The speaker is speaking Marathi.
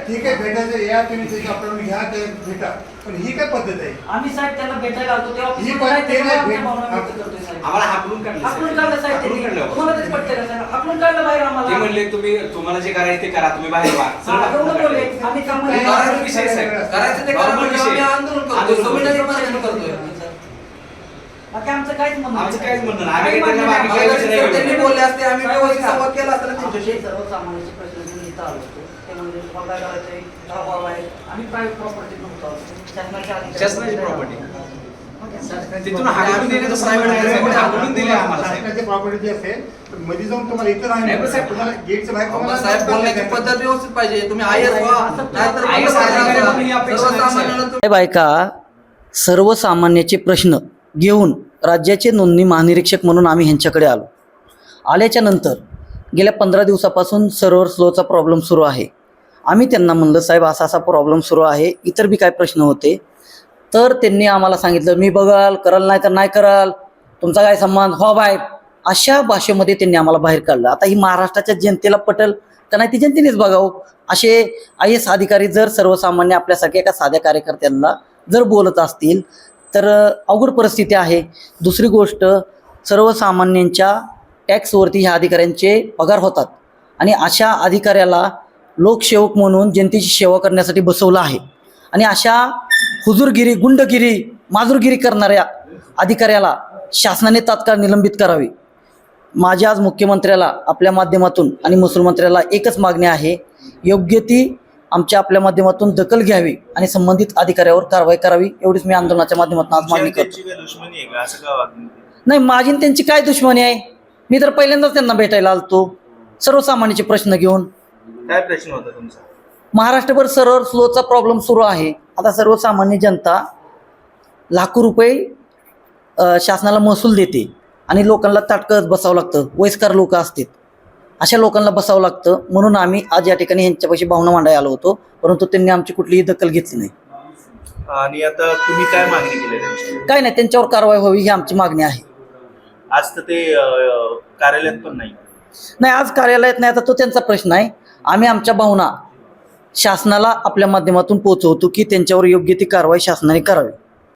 ठीक आहे, भेटायचं या तुम्ही त्याची अपॉइंटमेंट घ्या, ते भेटा. पण ही काय पद्धत आहे? आम्ही साहेब त्यांना भेटायला आलो तेव्हा ही पण ते नाही आम्हाला हाकलून काढलं. आपण काढलं साहेब त्यांनी. तुम्हाला तेच पटतं का साहेब? आपण काढलं बाहेर आम्हाला. ते म्हणले तुम्हाला जे करायचं ते करा, तुम्ही बाहेर व्हा. एवढं बोलले. आम्ही कामाला नॉर्मल विषय आहे, साहेब. करायचं ते करा, नॉर्मल म्हणजे विषय. आम्ही आंदोलन करतोय, संविधानिक मार्गाने करतोय. बाकी आमचं काहीच म्हणणं आमचं नाही. काहीच म्हणणं नाही. आम्ही काही त्यांना म्हणणं बाकी नाही. काही विषय नाही. त्यांनी बोलले असते, आम्ही व्यवस्थित संवाद केला असता ना त्यांच्याशी. आमचे सर्वसामान्यांचे प्रश्न घेऊन इथं आलो होतो. ते म्हणजे तुम्हाला काय करायचंय, दबाव आहे. आम्ही प्रायव्हेट प्रॉपर्टी नव्हतो आलो. शासनाची प्रॉपर्टी तिथून हाकलून दिले तर प्रायव्हेट हाकलून दिले आम्हाला, साहेब. शासनाची प्रॉपर्टी जी असेल तर मध्ये जाऊन तुम्हाला इथं नाही, नाही, पण साहेब, तुम्हाला गेटच्या बाहेर अहो, साहेब बोलण्याची पद्धत व्यवस्थित पाहिजे. तुम्ही IAS व्हा, नाहीतर IAS अधिकाऱ्यांना ही अपेक्षा नाही, सर्वसामान्यांना साहेब ऐका, सर्वसामान्याचे प्रश्न घेऊन राज्याचे नोंदणी महानिरीक्षक म्हणून आम्ही ह्यांच्याकडे आलो. आल्याच्या नंतर गेल्या 15 दिवसापासून सर्व्हर स्लोचा प्रॉब्लेम सुरू आहे. आम्ही त्यांना म्हणलं साहेब असा असा प्रॉब्लेम सुरू आहे, इतर बी काय प्रश्न होते. तर त्यांनी आम्हाला सांगितलं मी बघाल, कराल नाही तर नाही कराल, तुमचा काय संबंध, हो बाय, अशा भाषेमध्ये त्यांनी आम्हाला बाहेर काढलं. आता ही महाराष्ट्राच्या जनतेला पटेल का नाही ती जनतेनेच बघावं. असे IAS अधिकारी जर सर्वसामान्य आपल्यासारख्या एका साध्या कार्यकर्त्यांना जर बोलत असतील तर अवघड परिस्थिती आहे. दुसरी गोष्ट, सर्वसामान्यांच्या टॅक्सवरती ह्या अधिकाऱ्यांचे पगार होतात आणि अशा अधिकाऱ्याला लोकसेवक म्हणून जनतेची सेवा करण्यासाठी बसवलं आहे. आणि अशा हुजूरगिरी, गुंडगिरी, माजूरगिरी करणाऱ्या अधिकाऱ्याला शासनाने तात्काळ निलंबित करावे. माझी आज मुख्यमंत्र्याला आपल्या माध्यमातून आणि महसूल मंत्र्याला एकच मागणी आहे, योग्य ती आमच्या आपल्या माध्यमातून दखल घ्यावी आणि संबंधित अधिकाऱ्यावर कारवाई करावी. एवढीच मी आंदोलनाच्या माध्यमातून आज मागणी करतो. नाही, माझी आणि त्यांची काय दुश्मनी आहे? मी तर पहिल्यांदाच त्यांना भेटायला आलतो सर्वसामान्याचे प्रश्न घेऊन. काय प्रश्न होता तुमचा? महाराष्ट्रभर सर्व्हर स्लोचा प्रॉब्लेम सुरू आहे. आता सर्वसामान्य जनता लाखो रुपये शासनाला महसूल देते आणि लोकांना ताटकळत बसावं लागतं. वयस्कर लोक असतात, अशा लोकांना बसावं लागतं. म्हणून आम्ही आज या ठिकाणी ह्यांच्यापाशी भावना मांडायला आलो होतो, परंतु त्यांनी आमची कुठलीही दखल घेतली नाही. आणि आता तुम्ही काय मागणी केली त्यांची? काय नाही, त्यांच्यावर कारवाई व्हावी ही आमची मागणी आहे. आज तर ते कार्यालयात पण नाही. नाही, आज कार्यालयात नाही, आता तो त्यांचा प्रश्न आहे. आम्ही आमच्या भावना शासनाला आपल्या माध्यमातून पोहोचवतो की त्यांच्यावर योग्य ती कारवाई शासनाने करावी.